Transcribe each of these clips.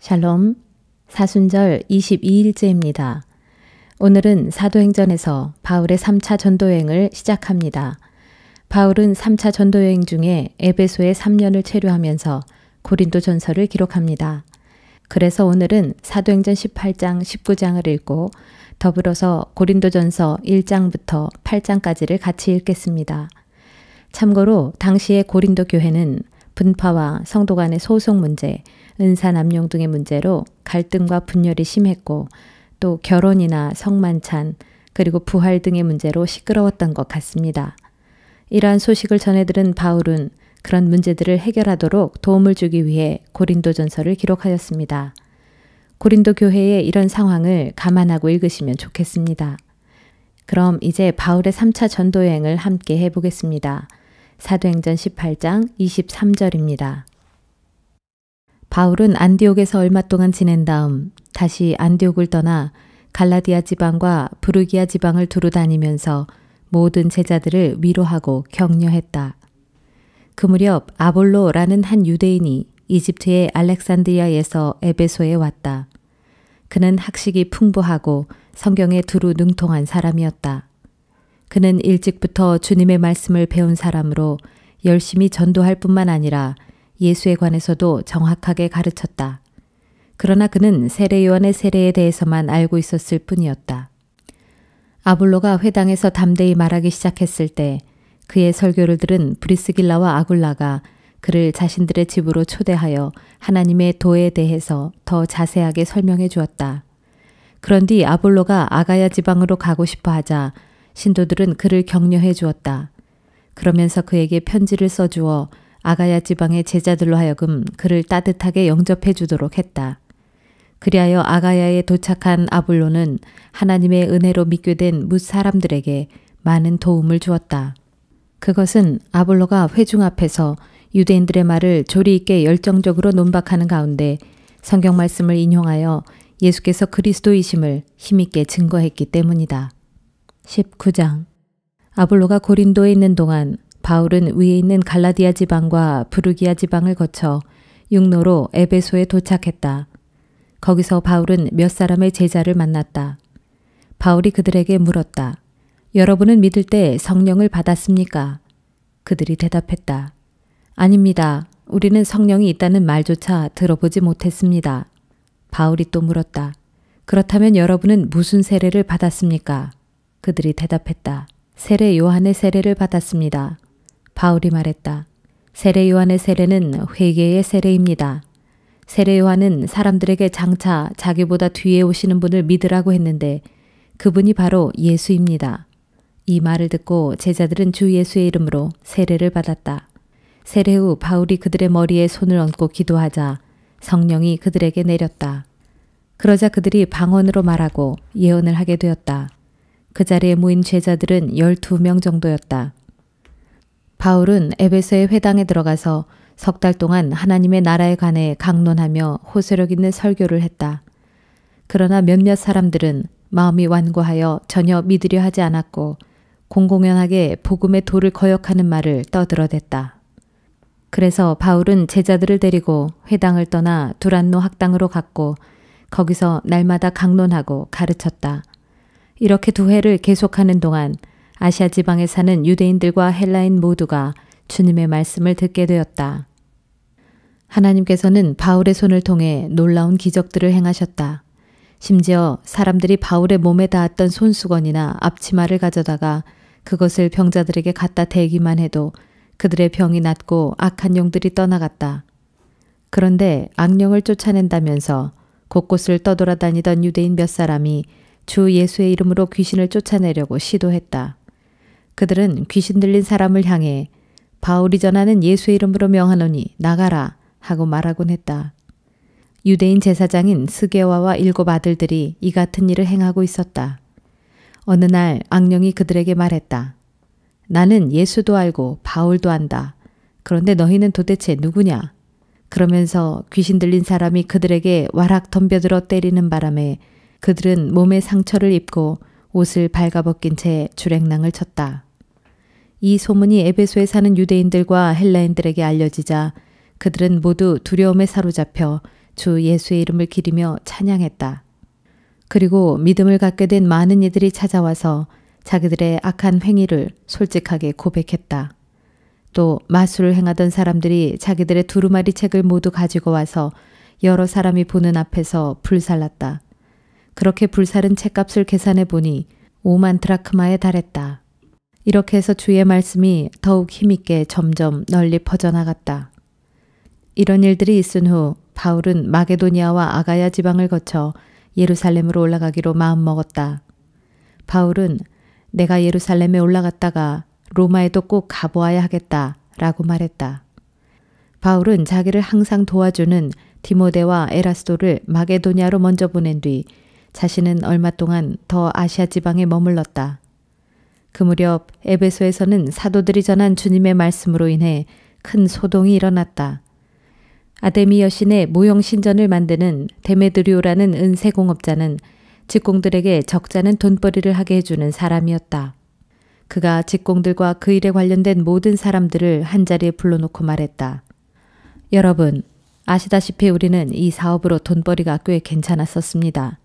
샬롬, 사순절 22일째입니다. 오늘은 사도행전에서 바울의 3차 전도여행을 시작합니다. 바울은 3차 전도여행 중에 에베소에 3년을 체류하면서 고린도 전서를 기록합니다. 그래서 오늘은 사도행전 18장, 19장을 읽고 더불어서 고린도전서 1장부터 8장까지를 같이 읽겠습니다. 참고로 당시의 고린도 교회는 분파와 성도 간의 소속 문제, 은사 남용 등의 문제로 갈등과 분열이 심했고 또 결혼이나 성만찬 그리고 부활 등의 문제로 시끄러웠던 것 같습니다. 이러한 소식을 전해들은 바울은 그런 문제들을 해결하도록 도움을 주기 위해 고린도전서를 기록하였습니다. 고린도 교회의 이런 상황을 감안하고 읽으시면 좋겠습니다. 그럼 이제 바울의 3차 전도여행을 함께 해보겠습니다. 사도행전 18장 23절입니다. 바울은 안디옥에서 얼마 동안 지낸 다음 다시 안디옥을 떠나 갈라디아 지방과 부르기아 지방을 두루 다니면서 모든 제자들을 위로하고 격려했다. 그 무렵 아볼로라는 한 유대인이 이집트의 알렉산드리아에서 에베소에 왔다. 그는 학식이 풍부하고 성경에 두루 능통한 사람이었다. 그는 일찍부터 주님의 말씀을 배운 사람으로 열심히 전도할 뿐만 아니라 예수에 관해서도 정확하게 가르쳤다. 그러나 그는 세례 요한의 세례에 대해서만 알고 있었을 뿐이었다. 아볼로가 회당에서 담대히 말하기 시작했을 때 그의 설교를 들은 브리스길라와 아굴라가 그를 자신들의 집으로 초대하여 하나님의 도에 대해서 더 자세하게 설명해 주었다. 그런 뒤 아볼로가 아가야 지방으로 가고 싶어 하자 신도들은 그를 격려해 주었다. 그러면서 그에게 편지를 써주어 아가야 지방의 제자들로 하여금 그를 따뜻하게 영접해 주도록 했다. 그리하여 아가야에 도착한 아볼로는 하나님의 은혜로 믿게 된 뭇 사람들에게 많은 도움을 주었다. 그것은 아볼로가 회중 앞에서 유대인들의 말을 조리 있게 열정적으로 논박하는 가운데 성경 말씀을 인용하여 예수께서 그리스도이심을 힘있게 증거했기 때문이다. 19장. 아볼로가 고린도에 있는 동안 바울은 위에 있는 갈라디아 지방과 부르기아 지방을 거쳐 육로로 에베소에 도착했다. 거기서 바울은 몇 사람의 제자를 만났다. 바울이 그들에게 물었다. 여러분은 믿을 때 성령을 받았습니까? 그들이 대답했다. 아닙니다. 우리는 성령이 있다는 말조차 들어보지 못했습니다. 바울이 또 물었다. 그렇다면 여러분은 무슨 세례를 받았습니까? 그들이 대답했다. 세례 요한의 세례를 받았습니다. 바울이 말했다. 세례 요한의 세례는 회개의 세례입니다. 세례 요한은 사람들에게 장차 자기보다 뒤에 오시는 분을 믿으라고 했는데 그분이 바로 예수입니다. 이 말을 듣고 제자들은 주 예수의 이름으로 세례를 받았다. 세례 후 바울이 그들의 머리에 손을 얹고 기도하자 성령이 그들에게 내렸다. 그러자 그들이 방언으로 말하고 예언을 하게 되었다. 그 자리에 모인 제자들은 12명 정도였다. 바울은 에베소의 회당에 들어가서 석 달 동안 하나님의 나라에 관해 강론하며 호소력 있는 설교를 했다. 그러나 몇몇 사람들은 마음이 완고하여 전혀 믿으려 하지 않았고 공공연하게 복음의 도를 거역하는 말을 떠들어댔다. 그래서 바울은 제자들을 데리고 회당을 떠나 두란노 학당으로 갔고 거기서 날마다 강론하고 가르쳤다. 이렇게 2회를 계속하는 동안 아시아 지방에 사는 유대인들과 헬라인 모두가 주님의 말씀을 듣게 되었다. 하나님께서는 바울의 손을 통해 놀라운 기적들을 행하셨다. 심지어 사람들이 바울의 몸에 닿았던 손수건이나 앞치마를 가져다가 그것을 병자들에게 갖다 대기만 해도 그들의 병이 낫고 악한 영들이 떠나갔다. 그런데 악령을 쫓아낸다면서 곳곳을 떠돌아다니던 유대인 몇 사람이 주 예수의 이름으로 귀신을 쫓아내려고 시도했다. 그들은 귀신 들린 사람을 향해 바울이 전하는 예수의 이름으로 명하노니 나가라 하고 말하곤 했다. 유대인 제사장인 스게와와 7 아들들이 이 같은 일을 행하고 있었다. 어느 날 악령이 그들에게 말했다. 나는 예수도 알고 바울도 안다. 그런데 너희는 도대체 누구냐? 그러면서 귀신 들린 사람이 그들에게 와락 덤벼들어 때리는 바람에 그들은 몸에 상처를 입고 옷을 발가벗긴 채 주랭랑을 쳤다. 이 소문이 에베소에 사는 유대인들과 헬라인들에게 알려지자 그들은 모두 두려움에 사로잡혀 주 예수의 이름을 기리며 찬양했다. 그리고 믿음을 갖게 된 많은 이들이 찾아와서 자기들의 악한 행위를 솔직하게 고백했다. 또 마술을 행하던 사람들이 자기들의 두루마리 책을 모두 가지고 와서 여러 사람이 보는 앞에서 불살랐다. 그렇게 불살은 책값을 계산해 보니 5만 드라크마에 달했다. 이렇게 해서 주의 말씀이 더욱 힘있게 점점 널리 퍼져나갔다. 이런 일들이 있은 후 바울은 마게도니아와 아가야 지방을 거쳐 예루살렘으로 올라가기로 마음먹었다. 바울은 내가 예루살렘에 올라갔다가 로마에도 꼭 가보아야 하겠다 라고 말했다. 바울은 자기를 항상 도와주는 디모데와 에라스도를 마게도니아로 먼저 보낸 뒤 자신은 얼마 동안 더 아시아 지방에 머물렀다. 그 무렵 에베소에서는 사도들이 전한 주님의 말씀으로 인해 큰 소동이 일어났다. 아데미 여신의 모형 신전을 만드는 데메드리오라는 은세공업자는 직공들에게 적잖은 돈벌이를 하게 해주는 사람이었다. 그가 직공들과 그 일에 관련된 모든 사람들을 한자리에 불러놓고 말했다. 여러분, 아시다시피 우리는 이 사업으로 돈벌이가 꽤 괜찮았었습니다.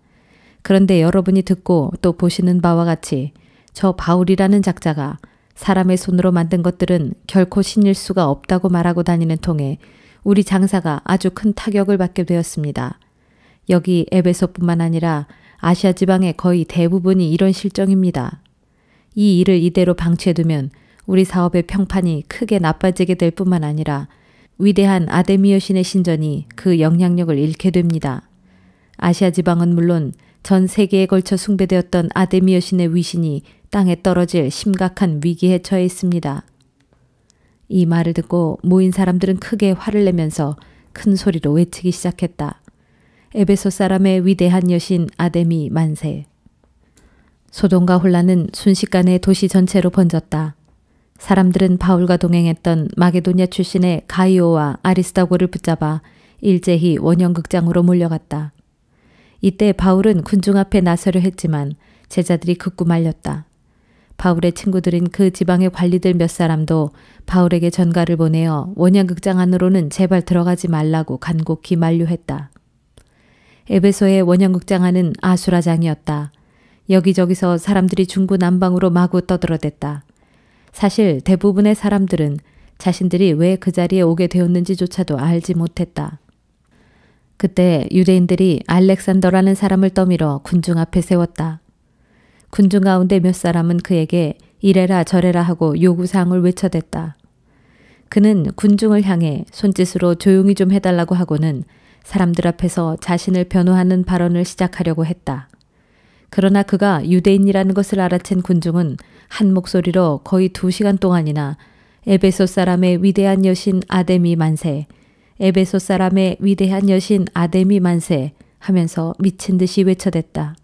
그런데 여러분이 듣고 또 보시는 바와 같이 저 바울이라는 작자가 사람의 손으로 만든 것들은 결코 신일 수가 없다고 말하고 다니는 통에 우리 장사가 아주 큰 타격을 받게 되었습니다. 여기 에베소뿐만 아니라 아시아 지방의 거의 대부분이 이런 실정입니다. 이 일을 이대로 방치해두면 우리 사업의 평판이 크게 나빠지게 될 뿐만 아니라 위대한 아데미 여신의 신전이 그 영향력을 잃게 됩니다. 아시아 지방은 물론 전 세계에 걸쳐 숭배되었던 아데미 여신의 위신이 땅에 떨어질 심각한 위기에 처해 있습니다. 이 말을 듣고 모인 사람들은 크게 화를 내면서 큰 소리로 외치기 시작했다. 에베소 사람의 위대한 여신 아데미 만세. 소동과 혼란은 순식간에 도시 전체로 번졌다. 사람들은 바울과 동행했던 마게도냐 출신의 가이오와 아리스다고를 붙잡아 일제히 원형극장으로 몰려갔다. 이때 바울은 군중 앞에 나서려 했지만 제자들이 극구 말렸다. 바울의 친구들인 그 지방의 관리들 몇 사람도 바울에게 전가를 보내어 원형극장 안으로는 제발 들어가지 말라고 간곡히 만류했다. 에베소의 원형극장 안은 아수라장이었다. 여기저기서 사람들이 중구난방으로 마구 떠들어댔다. 사실 대부분의 사람들은 자신들이 왜 그 자리에 오게 되었는지조차도 알지 못했다. 그때 유대인들이 알렉산더라는 사람을 떠밀어 군중 앞에 세웠다. 군중 가운데 몇 사람은 그에게 이래라 저래라 하고 요구사항을 외쳐댔다. 그는 군중을 향해 손짓으로 조용히 좀 해달라고 하고는 사람들 앞에서 자신을 변호하는 발언을 시작하려고 했다. 그러나 그가 유대인이라는 것을 알아챈 군중은 한 목소리로 거의 2시간 동안이나 에베소 사람의 위대한 여신 아데미 만세, 에베소 사람의 위대한 여신 아데미 만세 하면서 미친 듯이 외쳐댔다.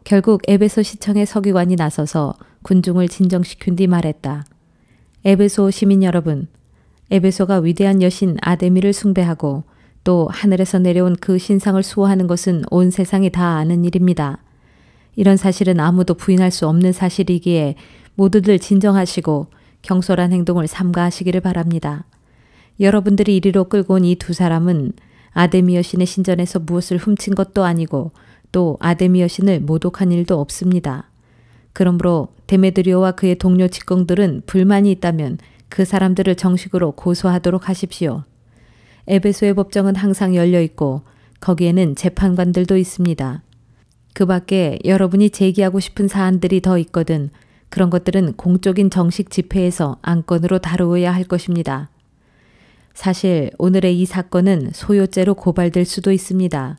결국 에베소 시청의 서기관이 나서서 군중을 진정시킨 뒤 말했다. 에베소 시민 여러분, 에베소가 위대한 여신 아데미를 숭배하고 또 하늘에서 내려온 그 신상을 수호하는 것은 온 세상이 다 아는 일입니다. 이런 사실은 아무도 부인할 수 없는 사실이기에 모두들 진정하시고 경솔한 행동을 삼가하시기를 바랍니다. 여러분들이 이리로 끌고 온 이 2사람은 아데미 여신의 신전에서 무엇을 훔친 것도 아니고 또 아데미 여신을 모독한 일도 없습니다. 그러므로 데메드리오와 그의 동료 직공들은 불만이 있다면 그 사람들을 정식으로 고소하도록 하십시오. 에베소의 법정은 항상 열려 있고 거기에는 재판관들도 있습니다. 그 밖에 여러분이 제기하고 싶은 사안들이 더 있거든 그런 것들은 공적인 정식 집회에서 안건으로 다루어야 할 것입니다. 사실 오늘의 이 사건은 소요죄로 고발될 수도 있습니다.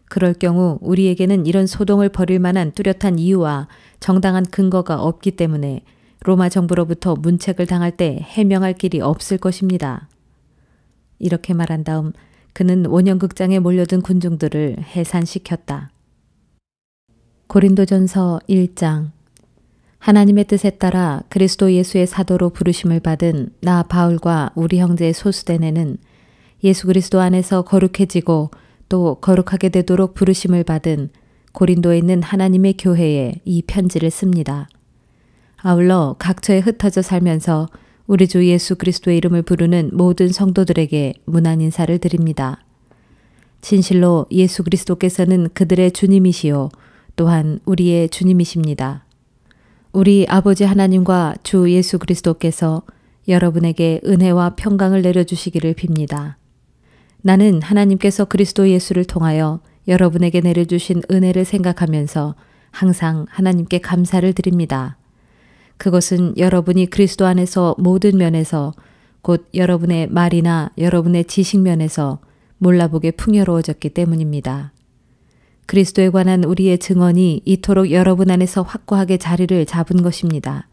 그럴 경우 우리에게는 이런 소동을 벌일 만한 뚜렷한 이유와 정당한 근거가 없기 때문에 로마 정부로부터 문책을 당할 때 해명할 길이 없을 것입니다. 이렇게 말한 다음 그는 원형극장에 몰려든 군중들을 해산시켰다. 고린도전서 1장. 하나님의 뜻에 따라 그리스도 예수의 사도로 부르심을 받은 나 바울과 우리 형제 소수대네는 예수 그리스도 안에서 거룩해지고 또 거룩하게 되도록 부르심을 받은 고린도에 있는 하나님의 교회에 이 편지를 씁니다. 아울러 각처에 흩어져 살면서 우리 주 예수 그리스도의 이름을 부르는 모든 성도들에게 문안 인사를 드립니다. 진실로 예수 그리스도께서는 그들의 주님이시요 또한 우리의 주님이십니다. 우리 아버지 하나님과 주 예수 그리스도께서 여러분에게 은혜와 평강을 내려주시기를 빕니다. 나는 하나님께서 그리스도 예수를 통하여 여러분에게 내려주신 은혜를 생각하면서 항상 하나님께 감사를 드립니다. 그것은 여러분이 그리스도 안에서 모든 면에서 곧 여러분의 말이나 여러분의 지식 면에서 몰라보게 풍요로워졌기 때문입니다. 그리스도에 관한 우리의 증언이 이토록 여러분 안에서 확고하게 자리를 잡은 것입니다.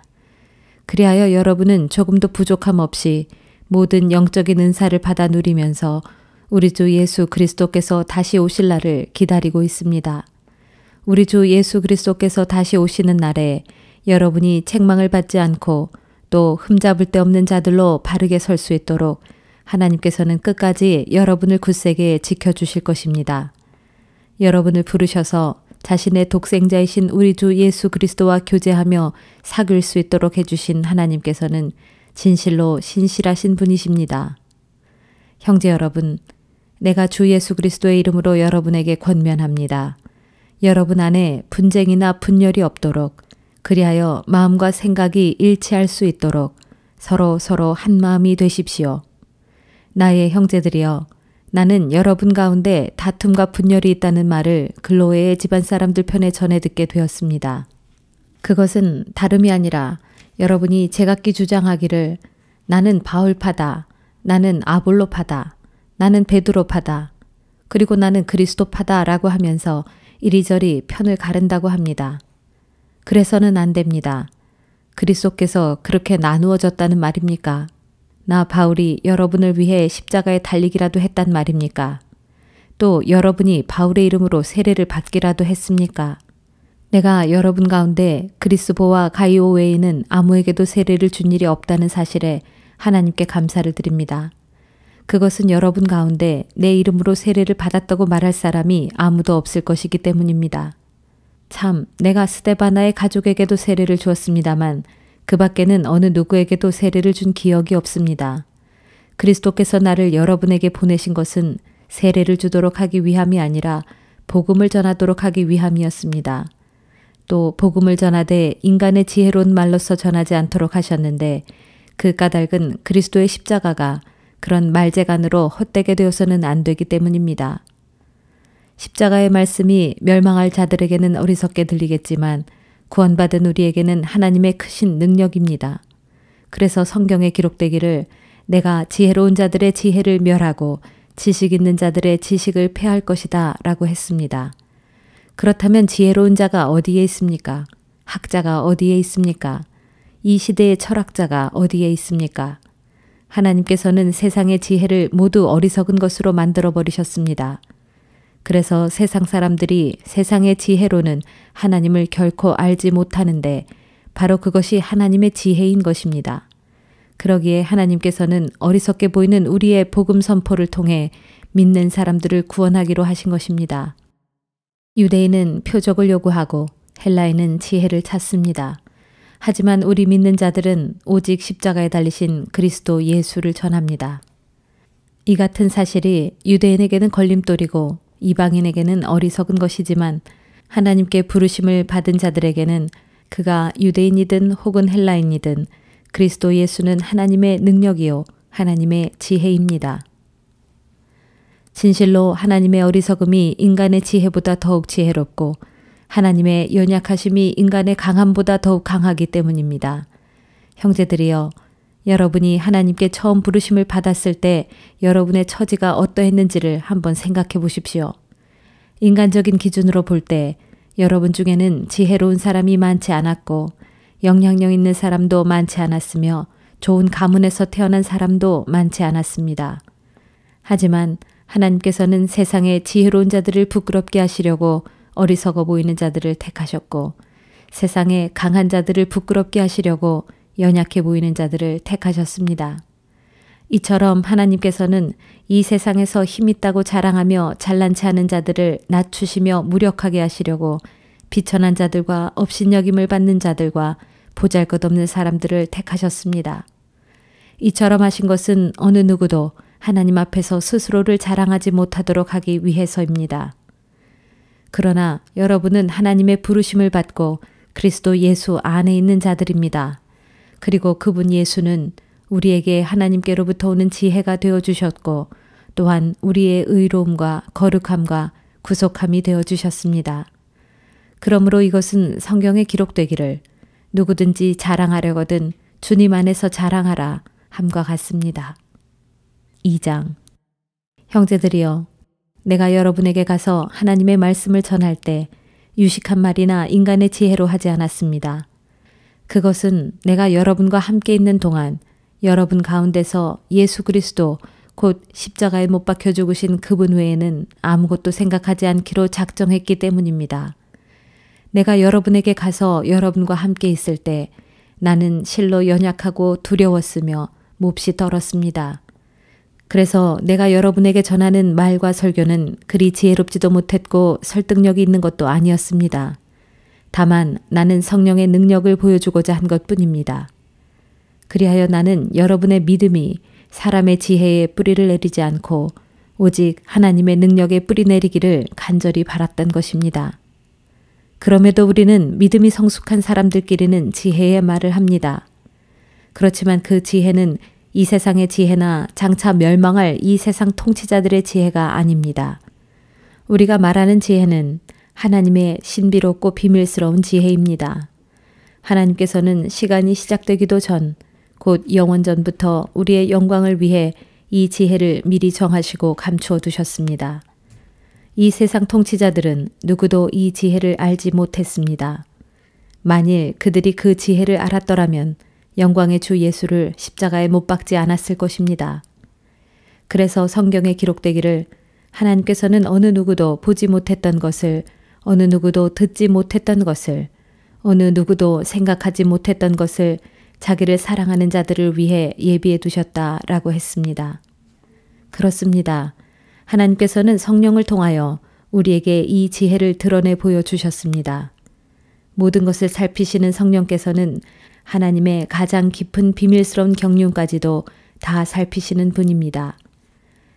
그리하여 여러분은 조금도 부족함 없이 모든 영적인 은사를 받아 누리면서 우리 주 예수 그리스도께서 다시 오실 날을 기다리고 있습니다. 우리 주 예수 그리스도께서 다시 오시는 날에 여러분이 책망을 받지 않고 또 흠잡을 데 없는 자들로 바르게 설 수 있도록 하나님께서는 끝까지 여러분을 굳세게 지켜주실 것입니다. 여러분을 부르셔서 자신의 독생자이신 우리 주 예수 그리스도와 교제하며 사귈 수 있도록 해주신 하나님께서는 진실로 신실하신 분이십니다. 형제 여러분, 내가 주 예수 그리스도의 이름으로 여러분에게 권면합니다. 여러분 안에 분쟁이나 분열이 없도록 그리하여 마음과 생각이 일치할 수 있도록 서로 한 마음이 되십시오. 나의 형제들이여, 나는 여러분 가운데 다툼과 분열이 있다는 말을 글로에의 집안 사람들 편에 전해 듣게 되었습니다. 그것은 다름이 아니라 여러분이 제각기 주장하기를 나는 바울파다, 나는 아볼로파다, 나는 베드로파다, 그리고 나는 그리스도파다 라고 하면서 이리저리 편을 가른다고 합니다. 그래서는 안 됩니다. 그리스도께서 그렇게 나누어졌다는 말입니까? 나 바울이 여러분을 위해 십자가에 달리기라도 했단 말입니까? 또 여러분이 바울의 이름으로 세례를 받기라도 했습니까? 내가 여러분 가운데 그리스보와 가이오 외에는 아무에게도 세례를 준 일이 없다는 사실에 하나님께 감사를 드립니다. 그것은 여러분 가운데 내 이름으로 세례를 받았다고 말할 사람이 아무도 없을 것이기 때문입니다. 참, 내가 스데바나의 가족에게도 세례를 주었습니다만 그 밖에는 어느 누구에게도 세례를 준 기억이 없습니다. 그리스도께서 나를 여러분에게 보내신 것은 세례를 주도록 하기 위함이 아니라 복음을 전하도록 하기 위함이었습니다. 또 복음을 전하되 인간의 지혜로운 말로서 전하지 않도록 하셨는데 그 까닭은 그리스도의 십자가가 그런 말재간으로 헛되게 되어서는 안 되기 때문입니다. 십자가의 말씀이 멸망할 자들에게는 어리석게 들리겠지만 구원받은 우리에게는 하나님의 크신 능력입니다. 그래서 성경에 기록되기를 내가 지혜로운 자들의 지혜를 멸하고 지식 있는 자들의 지식을 패할 것이다 라고 했습니다. 그렇다면 지혜로운 자가 어디에 있습니까? 학자가 어디에 있습니까? 이 시대의 철학자가 어디에 있습니까? 하나님께서는 세상의 지혜를 모두 어리석은 것으로 만들어 버리셨습니다. 그래서 세상 사람들이 세상의 지혜로는 하나님을 결코 알지 못하는데 바로 그것이 하나님의 지혜인 것입니다. 그러기에 하나님께서는 어리석게 보이는 우리의 복음 선포를 통해 믿는 사람들을 구원하기로 하신 것입니다. 유대인은 표적을 요구하고 헬라인은 지혜를 찾습니다. 하지만 우리 믿는 자들은 오직 십자가에 달리신 그리스도 예수를 전합니다. 이 같은 사실이 유대인에게는 걸림돌이고 이방인에게는 어리석은 것이지만 하나님께 부르심을 받은 자들에게는 그가 유대인이든 혹은 헬라인이든 그리스도 예수는 하나님의 능력이요 하나님의 지혜입니다. 진실로 하나님의 어리석음이 인간의 지혜보다 더욱 지혜롭고 하나님의 연약하심이 인간의 강함보다 더욱 강하기 때문입니다. 형제들이여, 여러분이 하나님께 처음 부르심을 받았을 때 여러분의 처지가 어떠했는지를 한번 생각해 보십시오. 인간적인 기준으로 볼 때 여러분 중에는 지혜로운 사람이 많지 않았고 영향력 있는 사람도 많지 않았으며 좋은 가문에서 태어난 사람도 많지 않았습니다. 하지만 하나님께서는 세상의 지혜로운 자들을 부끄럽게 하시려고 어리석어 보이는 자들을 택하셨고 세상의 강한 자들을 부끄럽게 하시려고 연약해 보이는 자들을 택하셨습니다. 이처럼 하나님께서는 이 세상에서 힘있다고 자랑하며 잘난치 않은 자들을 낮추시며 무력하게 하시려고 비천한 자들과 업신여김을 받는 자들과 보잘것없는 사람들을 택하셨습니다. 이처럼 하신 것은 어느 누구도 하나님 앞에서 스스로를 자랑하지 못하도록 하기 위해서입니다. 그러나 여러분은 하나님의 부르심을 받고 그리스도 예수 안에 있는 자들입니다. 그리고 그분 예수는 우리에게 하나님께로부터 오는 지혜가 되어주셨고 또한 우리의 의로움과 거룩함과 구속함이 되어주셨습니다. 그러므로 이것은 성경에 기록되기를 누구든지 자랑하려거든 주님 안에서 자랑하라 함과 같습니다. 2장 형제들이여 내가 여러분에게 가서 하나님의 말씀을 전할 때 유식한 말이나 인간의 지혜로 하지 않았습니다. 그것은 내가 여러분과 함께 있는 동안 여러분 가운데서 예수 그리스도 곧 십자가에 못 박혀 죽으신 그분 외에는 아무것도 생각하지 않기로 작정했기 때문입니다. 내가 여러분에게 가서 여러분과 함께 있을 때 나는 실로 연약하고 두려웠으며 몹시 떨었습니다. 그래서 내가 여러분에게 전하는 말과 설교는 그리 지혜롭지도 못했고 설득력이 있는 것도 아니었습니다. 다만 나는 성령의 능력을 보여주고자 한 것뿐입니다. 그리하여 나는 여러분의 믿음이 사람의 지혜에 뿌리를 내리지 않고 오직 하나님의 능력에 뿌리 내리기를 간절히 바랐던 것입니다. 그럼에도 우리는 믿음이 성숙한 사람들끼리는 지혜의 말을 합니다. 그렇지만 그 지혜는 이 세상의 지혜나 장차 멸망할 이 세상 통치자들의 지혜가 아닙니다. 우리가 말하는 지혜는 하나님의 신비롭고 비밀스러운 지혜입니다. 하나님께서는 시간이 시작되기도 전, 곧 영원전부터 우리의 영광을 위해 이 지혜를 미리 정하시고 감추어 두셨습니다. 이 세상 통치자들은 누구도 이 지혜를 알지 못했습니다. 만일 그들이 그 지혜를 알았더라면 영광의 주 예수를 십자가에 못 박지 않았을 것입니다. 그래서 성경에 기록되기를 하나님께서는 어느 누구도 보지 못했던 것을, 어느 누구도 듣지 못했던 것을, 어느 누구도 생각하지 못했던 것을 자기를 사랑하는 자들을 위해 예비해 두셨다라고 했습니다. 그렇습니다. 하나님께서는 성령을 통하여 우리에게 이 지혜를 드러내 보여주셨습니다. 모든 것을 살피시는 성령께서는 하나님의 가장 깊은 비밀스러운 경륜까지도 다 살피시는 분입니다.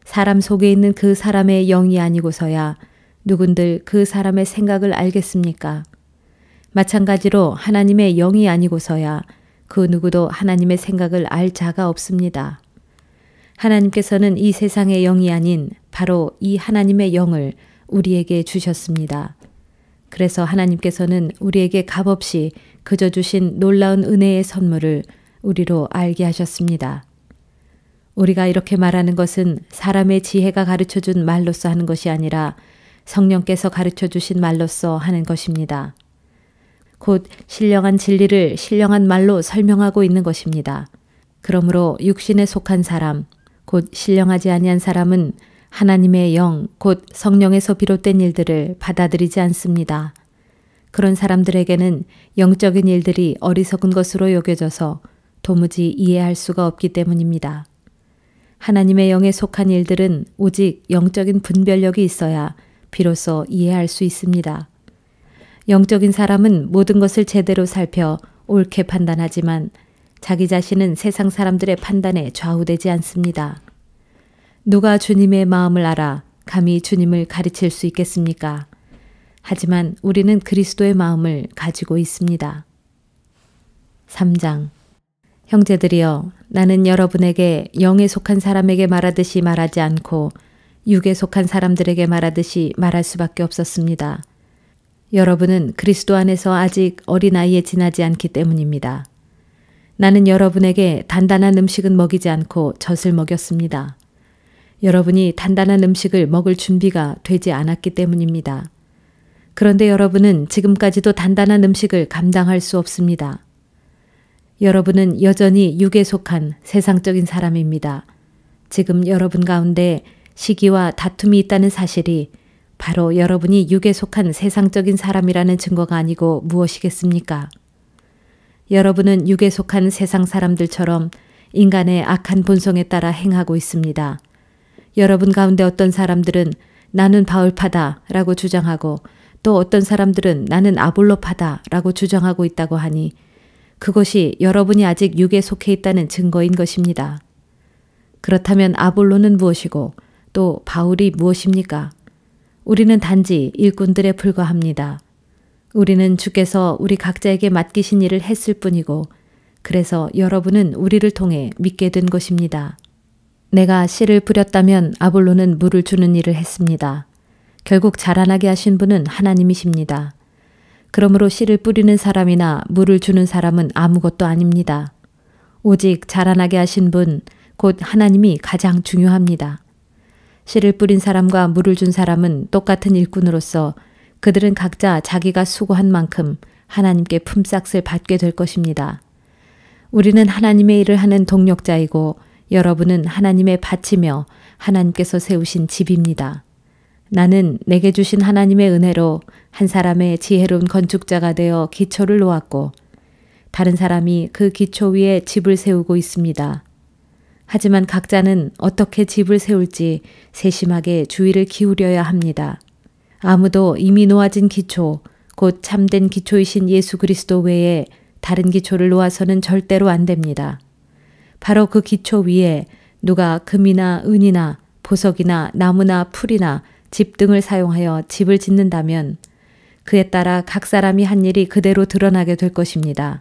사람 속에 있는 그 사람의 영이 아니고서야 누군들 그 사람의 생각을 알겠습니까? 마찬가지로 하나님의 영이 아니고서야 그 누구도 하나님의 생각을 알 자가 없습니다. 하나님께서는 이 세상의 영이 아닌 바로 이 하나님의 영을 우리에게 주셨습니다. 그래서 하나님께서는 우리에게 값없이 그저 주신 놀라운 은혜의 선물을 우리로 알게 하셨습니다. 우리가 이렇게 말하는 것은 사람의 지혜가 가르쳐준 말로써 하는 것이 아니라 성령께서 가르쳐주신 말로써 하는 것입니다. 곧 신령한 진리를 신령한 말로 설명하고 있는 것입니다. 그러므로 육신에 속한 사람, 곧 신령하지 아니한 사람은 하나님의 영, 곧 성령에서 비롯된 일들을 받아들이지 않습니다. 그런 사람들에게는 영적인 일들이 어리석은 것으로 여겨져서 도무지 이해할 수가 없기 때문입니다. 하나님의 영에 속한 일들은 오직 영적인 분별력이 있어야 비로소 이해할 수 있습니다. 영적인 사람은 모든 것을 제대로 살펴 옳게 판단하지만 자기 자신은 세상 사람들의 판단에 좌우되지 않습니다. 누가 주님의 마음을 알아 감히 주님을 가르칠 수 있겠습니까? 하지만 우리는 그리스도의 마음을 가지고 있습니다. 3장 형제들이여 나는 여러분에게 영에 속한 사람에게 말하듯이 말하지 않고 육에 속한 사람들에게 말하듯이 말할 수밖에 없었습니다. 여러분은 그리스도 안에서 아직 어린아이에 지나지 않기 때문입니다. 나는 여러분에게 단단한 음식은 먹이지 않고 젖을 먹였습니다. 여러분이 단단한 음식을 먹을 준비가 되지 않았기 때문입니다. 그런데 여러분은 지금까지도 단단한 음식을 감당할 수 없습니다. 여러분은 여전히 육에 속한 세상적인 사람입니다. 지금 여러분 가운데 시기와 다툼이 있다는 사실이 바로 여러분이 육에 속한 세상적인 사람이라는 증거가 아니고 무엇이겠습니까? 여러분은 육에 속한 세상 사람들처럼 인간의 악한 본성에 따라 행하고 있습니다. 여러분 가운데 어떤 사람들은 나는 바울파다 라고 주장하고 또 어떤 사람들은 나는 아볼로파다 라고 주장하고 있다고 하니 그것이 여러분이 아직 육에 속해 있다는 증거인 것입니다. 그렇다면 아볼로는 무엇이고 또 바울이 무엇입니까? 우리는 단지 일꾼들에 불과합니다. 우리는 주께서 우리 각자에게 맡기신 일을 했을 뿐이고 그래서 여러분은 우리를 통해 믿게 된 것입니다. 내가 씨를 뿌렸다면 아볼로는 물을 주는 일을 했습니다. 결국 자라나게 하신 분은 하나님이십니다. 그러므로 씨를 뿌리는 사람이나 물을 주는 사람은 아무것도 아닙니다. 오직 자라나게 하신 분, 곧 하나님이 가장 중요합니다. 씨를 뿌린 사람과 물을 준 사람은 똑같은 일꾼으로서 그들은 각자 자기가 수고한 만큼 하나님께 품삯을 받게 될 것입니다. 우리는 하나님의 일을 하는 동력자이고 여러분은 하나님의 밭이며 하나님께서 세우신 집입니다. 나는 내게 주신 하나님의 은혜로 한 사람의 지혜로운 건축자가 되어 기초를 놓았고 다른 사람이 그 기초 위에 집을 세우고 있습니다. 하지만 각자는 어떻게 집을 세울지 세심하게 주의를 기울여야 합니다. 아무도 이미 놓아진 기초, 곧 참된 기초이신 예수 그리스도 외에 다른 기초를 놓아서는 절대로 안 됩니다. 바로 그 기초 위에 누가 금이나 은이나 보석이나 나무나 풀이나 집 등을 사용하여 집을 짓는다면 그에 따라 각 사람이 한 일이 그대로 드러나게 될 것입니다.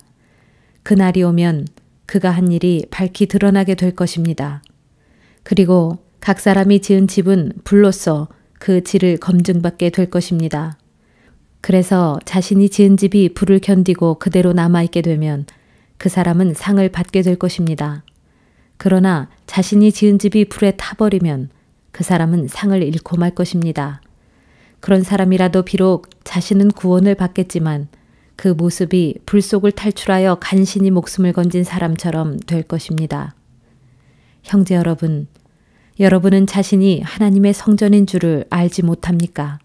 그날이 오면 그가 한 일이 밝히 드러나게 될 것입니다. 그리고 각 사람이 지은 집은 불로써 그 질을 검증받게 될 것입니다. 그래서 자신이 지은 집이 불을 견디고 그대로 남아있게 되면 그 사람은 상을 받게 될 것입니다. 그러나 자신이 지은 집이 불에 타버리면 그 사람은 상을 잃고 말 것입니다. 그런 사람이라도 비록 자신은 구원을 받겠지만 그 모습이 불 속을 탈출하여 간신히 목숨을 건진 사람처럼 될 것입니다. 형제 여러분, 여러분은 자신이 하나님의 성전인 줄을 알지 못합니까?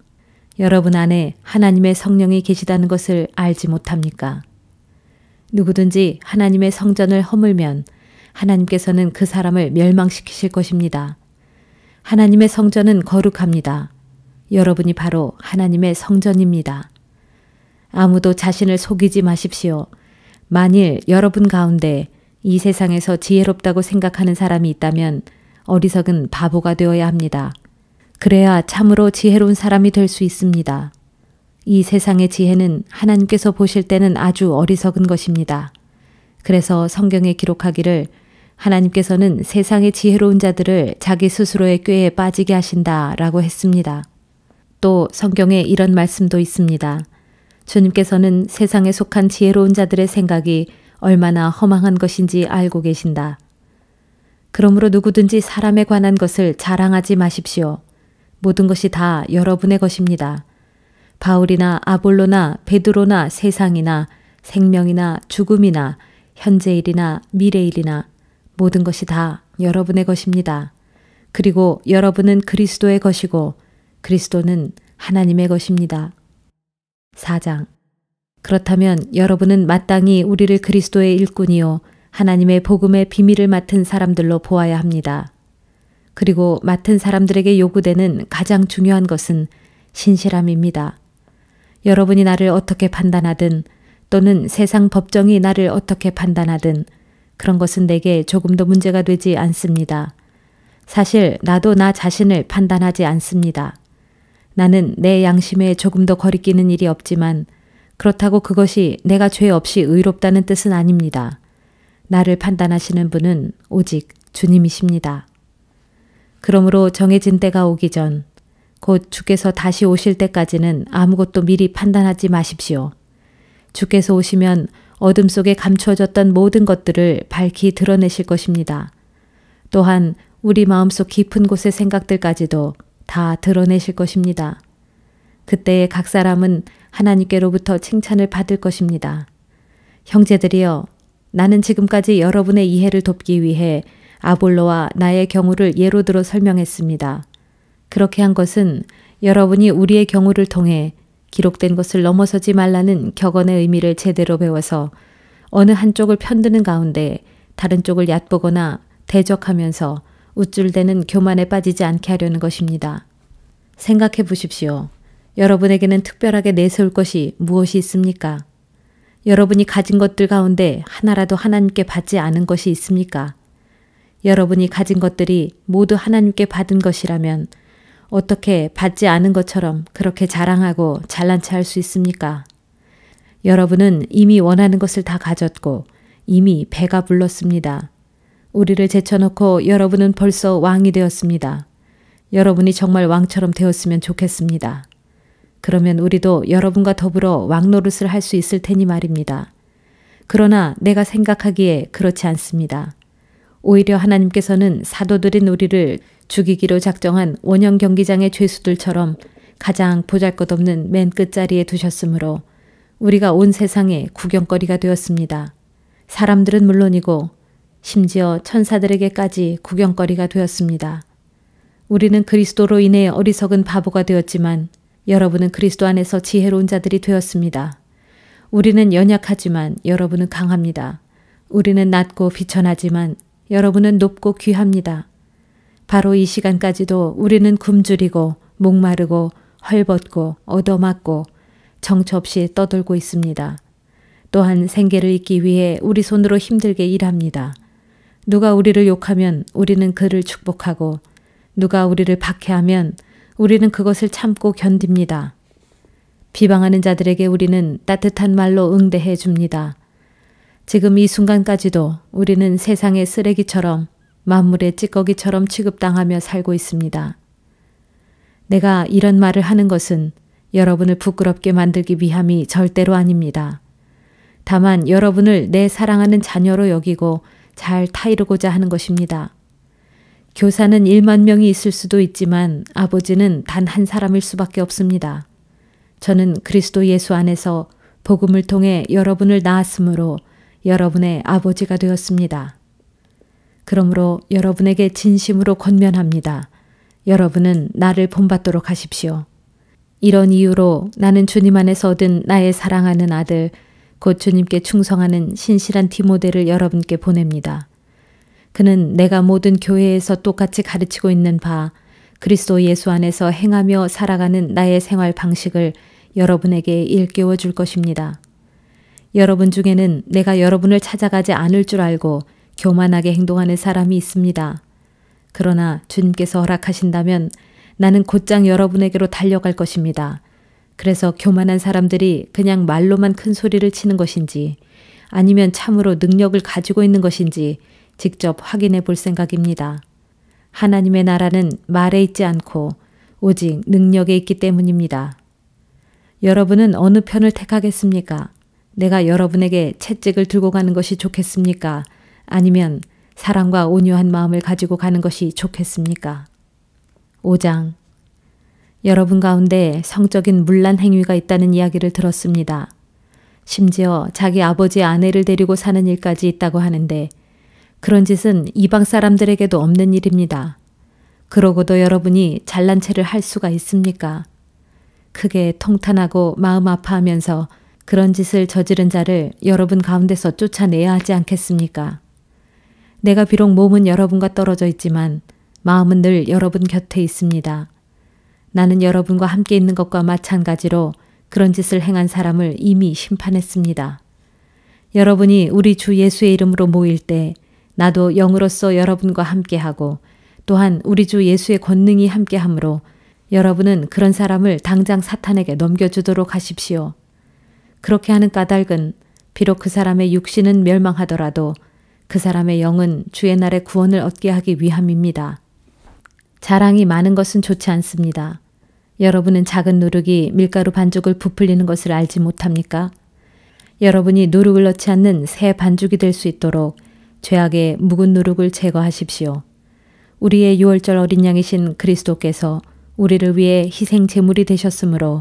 여러분 안에 하나님의 성령이 계시다는 것을 알지 못합니까? 누구든지 하나님의 성전을 허물면 하나님께서는 그 사람을 멸망시키실 것입니다. 하나님의 성전은 거룩합니다. 여러분이 바로 하나님의 성전입니다. 아무도 자신을 속이지 마십시오. 만일 여러분 가운데 이 세상에서 지혜롭다고 생각하는 사람이 있다면 어리석은 바보가 되어야 합니다. 그래야 참으로 지혜로운 사람이 될 수 있습니다. 이 세상의 지혜는 하나님께서 보실 때는 아주 어리석은 것입니다. 그래서 성경에 기록하기를 하나님께서는 세상의 지혜로운 자들을 자기 스스로의 꾀에 빠지게 하신다라고 했습니다. 또 성경에 이런 말씀도 있습니다. 주님께서는 세상에 속한 지혜로운 자들의 생각이 얼마나 허망한 것인지 알고 계신다. 그러므로 누구든지 사람에 관한 것을 자랑하지 마십시오. 모든 것이 다 여러분의 것입니다. 바울이나 아볼로나 베드로나 세상이나 생명이나 죽음이나 현재일이나 미래일이나 모든 것이 다 여러분의 것입니다. 그리고 여러분은 그리스도의 것이고 그리스도는 하나님의 것입니다. 4장. 그렇다면 여러분은 마땅히 우리를 그리스도의 일꾼이요 하나님의 복음의 비밀을 맡은 사람들로 보아야 합니다. 그리고 맡은 사람들에게 요구되는 가장 중요한 것은 신실함입니다. 여러분이 나를 어떻게 판단하든 또는 세상 법정이 나를 어떻게 판단하든 그런 것은 내게 조금도 문제가 되지 않습니다. 사실 나도 나 자신을 판단하지 않습니다. 나는 내 양심에 조금도 거리끼는 일이 없지만 그렇다고 그것이 내가 죄 없이 의롭다는 뜻은 아닙니다. 나를 판단하시는 분은 오직 주님이십니다. 그러므로 정해진 때가 오기 전, 곧 주께서 다시 오실 때까지는 아무것도 미리 판단하지 마십시오. 주께서 오시면 어둠 속에 감추어졌던 모든 것들을 밝히 드러내실 것입니다. 또한 우리 마음속 깊은 곳의 생각들까지도 다 드러내실 것입니다. 그때에 각 사람은 하나님께로부터 칭찬을 받을 것입니다. 형제들이여, 나는 지금까지 여러분의 이해를 돕기 위해 아볼로와 나의 경우를 예로 들어 설명했습니다. 그렇게 한 것은 여러분이 우리의 경우를 통해 기록된 것을 넘어서지 말라는 격언의 의미를 제대로 배워서 어느 한쪽을 편드는 가운데 다른 쪽을 얕보거나 대적하면서 우쭐대는 교만에 빠지지 않게 하려는 것입니다. 생각해 보십시오. 여러분에게는 특별하게 내세울 것이 무엇이 있습니까? 여러분이 가진 것들 가운데 하나라도 하나님께 받지 않은 것이 있습니까? 여러분이 가진 것들이 모두 하나님께 받은 것이라면 어떻게 받지 않은 것처럼 그렇게 자랑하고 잘난 체 할 수 있습니까? 여러분은 이미 원하는 것을 다 가졌고 이미 배가 불렀습니다. 우리를 제쳐놓고 여러분은 벌써 왕이 되었습니다. 여러분이 정말 왕처럼 되었으면 좋겠습니다. 그러면 우리도 여러분과 더불어 왕 노릇을 할 수 있을 테니 말입니다. 그러나 내가 생각하기에 그렇지 않습니다. 오히려 하나님께서는 사도들인 우리를 죽이기로 작정한 원형 경기장의 죄수들처럼 가장 보잘것없는 맨 끝자리에 두셨으므로 우리가 온 세상의 구경거리가 되었습니다. 사람들은 물론이고 심지어 천사들에게까지 구경거리가 되었습니다. 우리는 그리스도로 인해 어리석은 바보가 되었지만 여러분은 그리스도 안에서 지혜로운 자들이 되었습니다. 우리는 연약하지만 여러분은 강합니다. 우리는 낮고 비천하지만 여러분은 높고 귀합니다. 바로 이 시간까지도 우리는 굶주리고 목마르고 헐벗고 얻어맞고 정처 없이 떠돌고 있습니다. 또한 생계를 잇기 위해 우리 손으로 힘들게 일합니다. 누가 우리를 욕하면 우리는 그를 축복하고 누가 우리를 박해하면 우리는 그것을 참고 견딥니다. 비방하는 자들에게 우리는 따뜻한 말로 응대해 줍니다. 지금 이 순간까지도 우리는 세상의 쓰레기처럼 만물의 찌꺼기처럼 취급당하며 살고 있습니다. 내가 이런 말을 하는 것은 여러분을 부끄럽게 만들기 위함이 절대로 아닙니다. 다만 여러분을 내 사랑하는 자녀로 여기고 잘 타이르고자 하는 것입니다. 교사는 1만 명이 있을 수도 있지만 아버지는 단 한 사람일 수밖에 없습니다. 저는 그리스도 예수 안에서 복음을 통해 여러분을 낳았으므로 여러분의 아버지가 되었습니다. 그러므로 여러분에게 진심으로 권면합니다. 여러분은 나를 본받도록 하십시오. 이런 이유로 나는 주님 안에서 얻은 나의 사랑하는 아들, 곧 주님께 충성하는 신실한 디모데를 여러분께 보냅니다. 그는 내가 모든 교회에서 똑같이 가르치고 있는 바 그리스도 예수 안에서 행하며 살아가는 나의 생활 방식을 여러분에게 일깨워 줄 것입니다. 여러분 중에는 내가 여러분을 찾아가지 않을 줄 알고 교만하게 행동하는 사람이 있습니다. 그러나 주님께서 허락하신다면 나는 곧장 여러분에게로 달려갈 것입니다. 그래서 교만한 사람들이 그냥 말로만 큰 소리를 치는 것인지 아니면 참으로 능력을 가지고 있는 것인지 직접 확인해 볼 생각입니다. 하나님의 나라는 말에 있지 않고 오직 능력에 있기 때문입니다. 여러분은 어느 편을 택하겠습니까? 내가 여러분에게 채찍을 들고 가는 것이 좋겠습니까? 아니면 사랑과 온유한 마음을 가지고 가는 것이 좋겠습니까? 5장. 여러분 가운데 성적인 문란 행위가 있다는 이야기를 들었습니다. 심지어 자기 아버지의 아내를 데리고 사는 일까지 있다고 하는데 그런 짓은 이방 사람들에게도 없는 일입니다. 그러고도 여러분이 잘난 체를 할 수가 있습니까? 크게 통탄하고 마음 아파하면서 그런 짓을 저지른 자를 여러분 가운데서 쫓아내야 하지 않겠습니까? 내가 비록 몸은 여러분과 떨어져 있지만 마음은 늘 여러분 곁에 있습니다. 나는 여러분과 함께 있는 것과 마찬가지로 그런 짓을 행한 사람을 이미 심판했습니다. 여러분이 우리 주 예수의 이름으로 모일 때 나도 영으로서 여러분과 함께하고 또한 우리 주 예수의 권능이 함께하므로 여러분은 그런 사람을 당장 사탄에게 넘겨주도록 하십시오. 그렇게 하는 까닭은 비록 그 사람의 육신은 멸망하더라도 그 사람의 영은 주의 날에 구원을 얻게 하기 위함입니다. 자랑이 많은 것은 좋지 않습니다. 여러분은 작은 누룩이 밀가루 반죽을 부풀리는 것을 알지 못합니까? 여러분이 누룩을 넣지 않는 새 반죽이 될 수 있도록 죄악의 묵은 누룩을 제거하십시오. 우리의 유월절 어린 양이신 그리스도께서 우리를 위해 희생 제물이 되셨으므로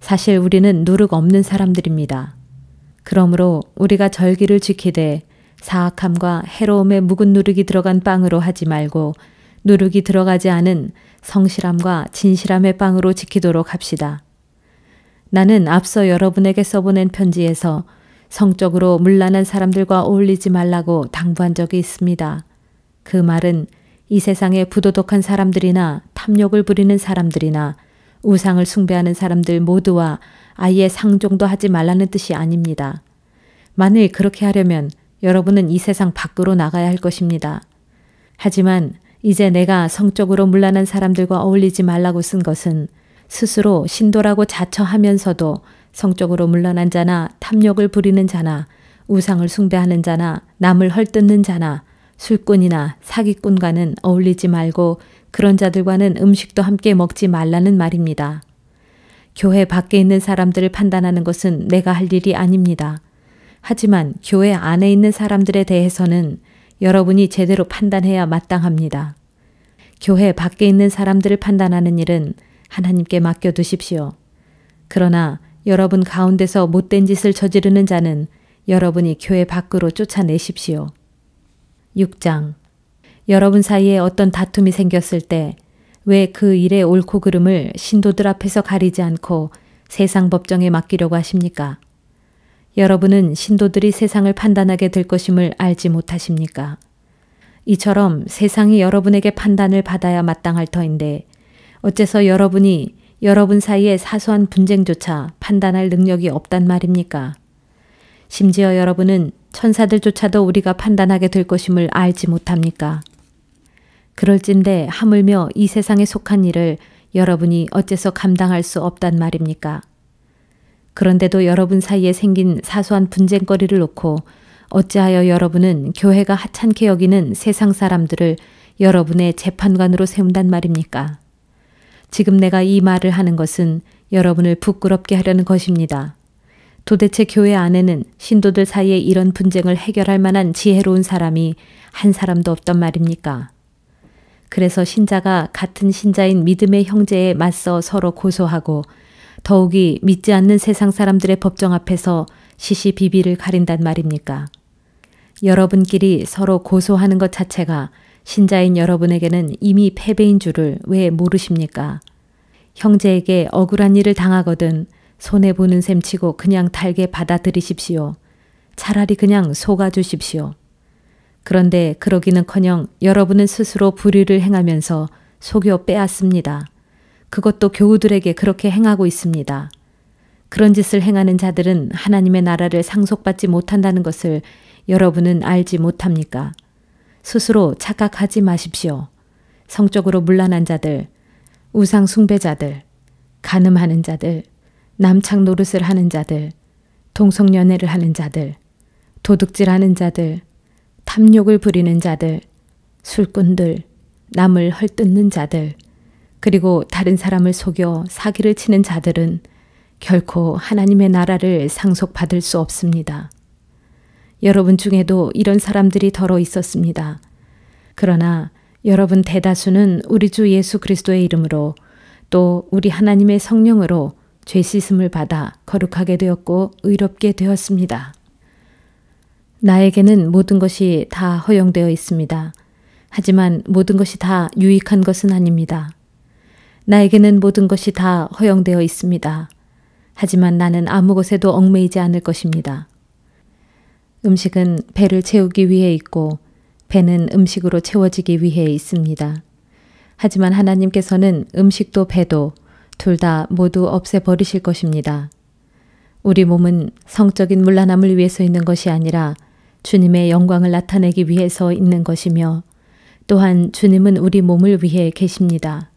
사실 우리는 누룩 없는 사람들입니다. 그러므로 우리가 절기를 지키되 사악함과 해로움에 묵은 누룩이 들어간 빵으로 하지 말고 누룩이 들어가지 않은 성실함과 진실함의 빵으로 지키도록 합시다. 나는 앞서 여러분에게 써보낸 편지에서 성적으로 문란한 사람들과 어울리지 말라고 당부한 적이 있습니다. 그 말은 이 세상의 부도덕한 사람들이나 탐욕을 부리는 사람들이나 우상을 숭배하는 사람들 모두와 아예 상종도 하지 말라는 뜻이 아닙니다. 만일 그렇게 하려면 여러분은 이 세상 밖으로 나가야 할 것입니다. 하지만 이제 내가 성적으로 문란한 사람들과 어울리지 말라고 쓴 것은 스스로 신도라고 자처하면서도 성적으로 문란한 자나 탐욕을 부리는 자나 우상을 숭배하는 자나 남을 헐뜯는 자나 술꾼이나 사기꾼과는 어울리지 말고 그런 자들과는 음식도 함께 먹지 말라는 말입니다. 교회 밖에 있는 사람들을 판단하는 것은 내가 할 일이 아닙니다. 하지만 교회 안에 있는 사람들에 대해서는 여러분이 제대로 판단해야 마땅합니다. 교회 밖에 있는 사람들을 판단하는 일은 하나님께 맡겨두십시오. 그러나 여러분 가운데서 못된 짓을 저지르는 자는 여러분이 교회 밖으로 쫓아내십시오. 6장. 여러분 사이에 어떤 다툼이 생겼을 때 왜 그 일의 옳고 그름을 신도들 앞에서 가리지 않고 세상 법정에 맡기려고 하십니까? 여러분은 신도들이 세상을 판단하게 될 것임을 알지 못하십니까? 이처럼 세상이 여러분에게 판단을 받아야 마땅할 터인데 어째서 여러분이 여러분 사이의 사소한 분쟁조차 판단할 능력이 없단 말입니까? 심지어 여러분은 천사들조차도 우리가 판단하게 될 것임을 알지 못합니까? 그럴진데 하물며 이 세상에 속한 일을 여러분이 어째서 감당할 수 없단 말입니까? 그런데도 여러분 사이에 생긴 사소한 분쟁거리를 놓고 어찌하여 여러분은 교회가 하찮게 여기는 세상 사람들을 여러분의 재판관으로 세운단 말입니까? 지금 내가 이 말을 하는 것은 여러분을 부끄럽게 하려는 것입니다. 도대체 교회 안에는 신도들 사이에 이런 분쟁을 해결할 만한 지혜로운 사람이 한 사람도 없단 말입니까? 그래서 신자가 같은 신자인 믿음의 형제에 맞서 서로 고소하고 더욱이 믿지 않는 세상 사람들의 법정 앞에서 시시비비를 가린단 말입니까? 여러분끼리 서로 고소하는 것 자체가 신자인 여러분에게는 이미 패배인 줄을 왜 모르십니까? 형제에게 억울한 일을 당하거든 손해보는 셈 치고 그냥 달게 받아들이십시오. 차라리 그냥 속아주십시오. 그런데 그러기는커녕 여러분은 스스로 불의를 행하면서 속여 빼앗습니다. 그것도 교우들에게 그렇게 행하고 있습니다. 그런 짓을 행하는 자들은 하나님의 나라를 상속받지 못한다는 것을 여러분은 알지 못합니까? 스스로 착각하지 마십시오. 성적으로 문란한 자들, 우상 숭배자들, 간음하는 자들, 남창 노릇을 하는 자들, 동성연애를 하는 자들, 도둑질하는 자들, 탐욕을 부리는 자들, 술꾼들, 남을 헐뜯는 자들, 그리고 다른 사람을 속여 사기를 치는 자들은 결코 하나님의 나라를 상속받을 수 없습니다. 여러분 중에도 이런 사람들이 더러 있었습니다. 그러나 여러분 대다수는 우리 주 예수 그리스도의 이름으로 또 우리 하나님의 성령으로 죄 씻음을 받아 거룩하게 되었고 의롭게 되었습니다. 나에게는 모든 것이 다 허용되어 있습니다. 하지만 모든 것이 다 유익한 것은 아닙니다. 나에게는 모든 것이 다 허용되어 있습니다. 하지만 나는 아무 것에도 얽매이지 않을 것입니다. 음식은 배를 채우기 위해 있고 배는 음식으로 채워지기 위해 있습니다. 하지만 하나님께서는 음식도 배도 둘 다 모두 없애버리실 것입니다. 우리 몸은 성적인 문란함을 위해서 있는 것이 아니라 주님의 영광을 나타내기 위해서 있는 것이며 또한 주님은 우리 몸을 위해 계십니다.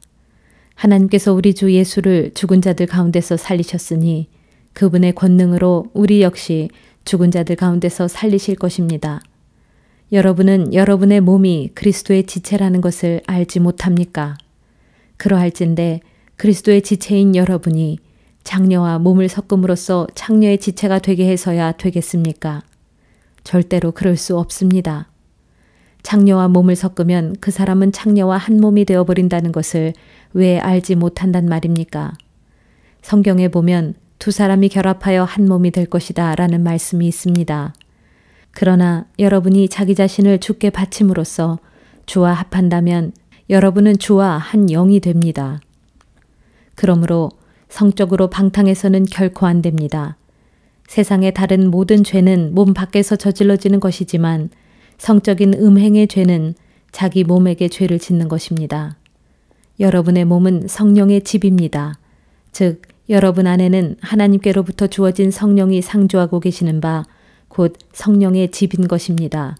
하나님께서 우리 주 예수를 죽은 자들 가운데서 살리셨으니 그분의 권능으로 우리 역시 죽은 자들 가운데서 살리실 것입니다. 여러분은 여러분의 몸이 그리스도의 지체라는 것을 알지 못합니까? 그러할진대 그리스도의 지체인 여러분이 장녀와 몸을 섞음으로써 창녀의 지체가 되게 해서야 되겠습니까? 절대로 그럴 수 없습니다. 창녀와 몸을 섞으면 그 사람은 창녀와 한 몸이 되어버린다는 것을 왜 알지 못한단 말입니까? 성경에 보면 두 사람이 결합하여 한 몸이 될 것이다 라는 말씀이 있습니다. 그러나 여러분이 자기 자신을 주께 바침으로써 주와 합한다면 여러분은 주와 한 영이 됩니다. 그러므로 성적으로 방탕해서는 결코 안 됩니다. 세상의 다른 모든 죄는 몸 밖에서 저질러지는 것이지만 성적인 음행의 죄는 자기 몸에게 죄를 짓는 것입니다. 여러분의 몸은 성령의 집입니다. 즉 여러분 안에는 하나님께로부터 주어진 성령이 상주하고 계시는 바 곧 성령의 집인 것입니다.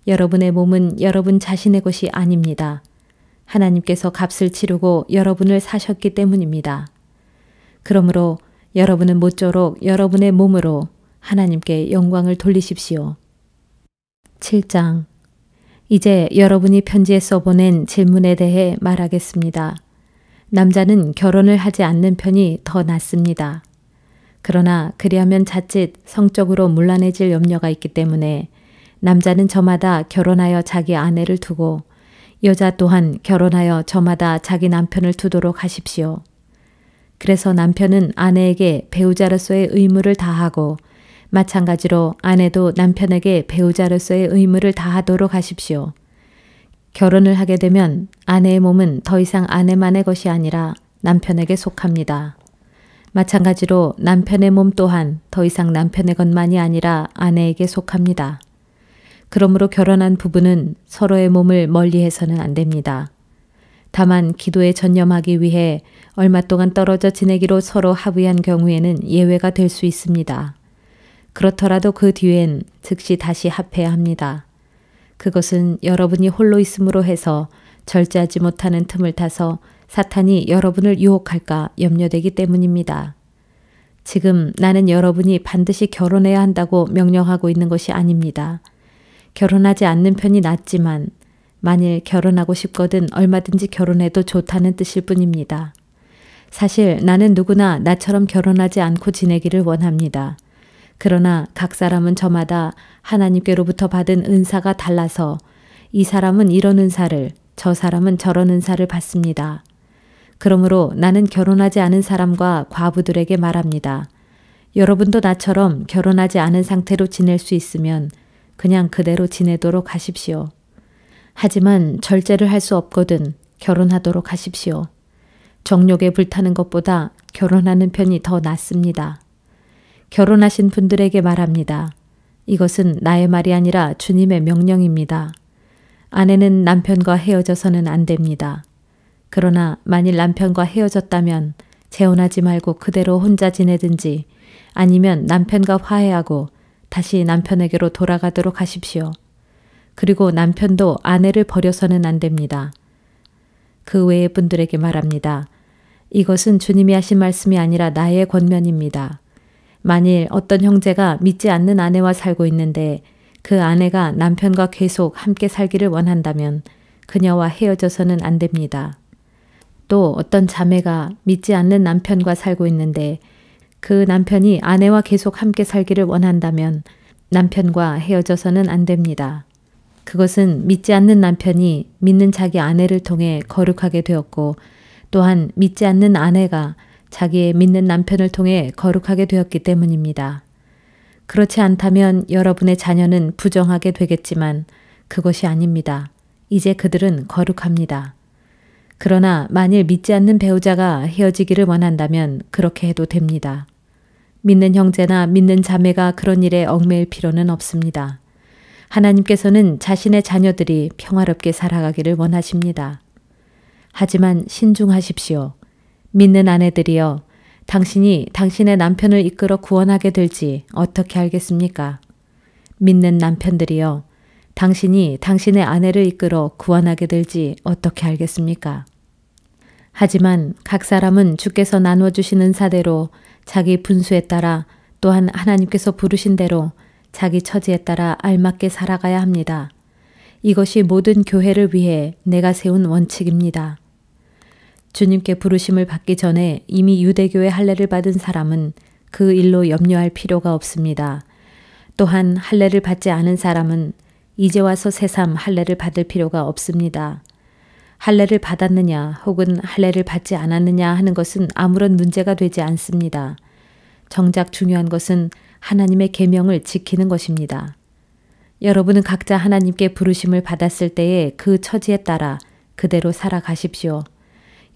여러분의 몸은 여러분 자신의 것이 아닙니다. 하나님께서 값을 치르고 여러분을 사셨기 때문입니다. 그러므로 여러분은 모쪼록 여러분의 몸으로 하나님께 영광을 돌리십시오. 7장. 이제 여러분이 편지에 써보낸 질문에 대해 말하겠습니다. 남자는 결혼을 하지 않는 편이 더 낫습니다. 그러나 그리하면 자칫 성적으로 문란해질 염려가 있기 때문에 남자는 저마다 결혼하여 자기 아내를 두고 여자 또한 결혼하여 저마다 자기 남편을 두도록 하십시오. 그래서 남편은 아내에게 배우자로서의 의무를 다하고 마찬가지로 아내도 남편에게 배우자로서의 의무를 다하도록 하십시오. 결혼을 하게 되면 아내의 몸은 더 이상 아내만의 것이 아니라 남편에게 속합니다. 마찬가지로 남편의 몸 또한 더 이상 남편의 것만이 아니라 아내에게 속합니다. 그러므로 결혼한 부부는 서로의 몸을 멀리해서는 안 됩니다. 다만 기도에 전념하기 위해 얼마 동안 떨어져 지내기로 서로 합의한 경우에는 예외가 될 수 있습니다. 그렇더라도 그 뒤엔 즉시 다시 합해야 합니다. 그것은 여러분이 홀로 있음으로 해서 절제하지 못하는 틈을 타서 사탄이 여러분을 유혹할까 염려되기 때문입니다. 지금 나는 여러분이 반드시 결혼해야 한다고 명령하고 있는 것이 아닙니다. 결혼하지 않는 편이 낫지만 만일 결혼하고 싶거든 얼마든지 결혼해도 좋다는 뜻일 뿐입니다. 사실 나는 누구나 나처럼 결혼하지 않고 지내기를 원합니다. 그러나 각 사람은 저마다 하나님께로부터 받은 은사가 달라서 이 사람은 이런 은사를, 저 사람은 저런 은사를 받습니다. 그러므로 나는 결혼하지 않은 사람과 과부들에게 말합니다. 여러분도 나처럼 결혼하지 않은 상태로 지낼 수 있으면 그냥 그대로 지내도록 하십시오. 하지만 절제를 할 수 없거든 결혼하도록 하십시오. 정욕에 불타는 것보다 결혼하는 편이 더 낫습니다. 결혼하신 분들에게 말합니다. 이것은 나의 말이 아니라 주님의 명령입니다. 아내는 남편과 헤어져서는 안 됩니다. 그러나 만일 남편과 헤어졌다면 재혼하지 말고 그대로 혼자 지내든지 아니면 남편과 화해하고 다시 남편에게로 돌아가도록 하십시오. 그리고 남편도 아내를 버려서는 안 됩니다. 그 외의 분들에게 말합니다. 이것은 주님이 하신 말씀이 아니라 나의 권면입니다. 만일 어떤 형제가 믿지 않는 아내와 살고 있는데 그 아내가 남편과 계속 함께 살기를 원한다면 그녀와 헤어져서는 안 됩니다. 또 어떤 자매가 믿지 않는 남편과 살고 있는데 그 남편이 아내와 계속 함께 살기를 원한다면 남편과 헤어져서는 안 됩니다. 그것은 믿지 않는 남편이 믿는 자기 아내를 통해 거룩하게 되었고 또한 믿지 않는 아내가 자기의 믿는 남편을 통해 거룩하게 되었기 때문입니다. 그렇지 않다면 여러분의 자녀는 부정하게 되겠지만 그것이 아닙니다. 이제 그들은 거룩합니다. 그러나 만일 믿지 않는 배우자가 헤어지기를 원한다면 그렇게 해도 됩니다. 믿는 형제나 믿는 자매가 그런 일에 얽매일 필요는 없습니다. 하나님께서는 자신의 자녀들이 평화롭게 살아가기를 원하십니다. 하지만 신중하십시오. 믿는 아내들이여, 당신이 당신의 남편을 이끌어 구원하게 될지 어떻게 알겠습니까? 믿는 남편들이여, 당신이 당신의 아내를 이끌어 구원하게 될지 어떻게 알겠습니까? 하지만 각 사람은 주께서 나눠주시는 사대로 자기 분수에 따라 또한 하나님께서 부르신 대로 자기 처지에 따라 알맞게 살아가야 합니다. 이것이 모든 교회를 위해 내가 세운 원칙입니다. 주님께 부르심을 받기 전에 이미 유대교의 할례를 받은 사람은 그 일로 염려할 필요가 없습니다. 또한 할례를 받지 않은 사람은 이제 와서 새삼 할례를 받을 필요가 없습니다. 할례를 받았느냐 혹은 할례를 받지 않았느냐 하는 것은 아무런 문제가 되지 않습니다. 정작 중요한 것은 하나님의 계명을 지키는 것입니다. 여러분은 각자 하나님께 부르심을 받았을 때의 그 처지에 따라 그대로 살아가십시오.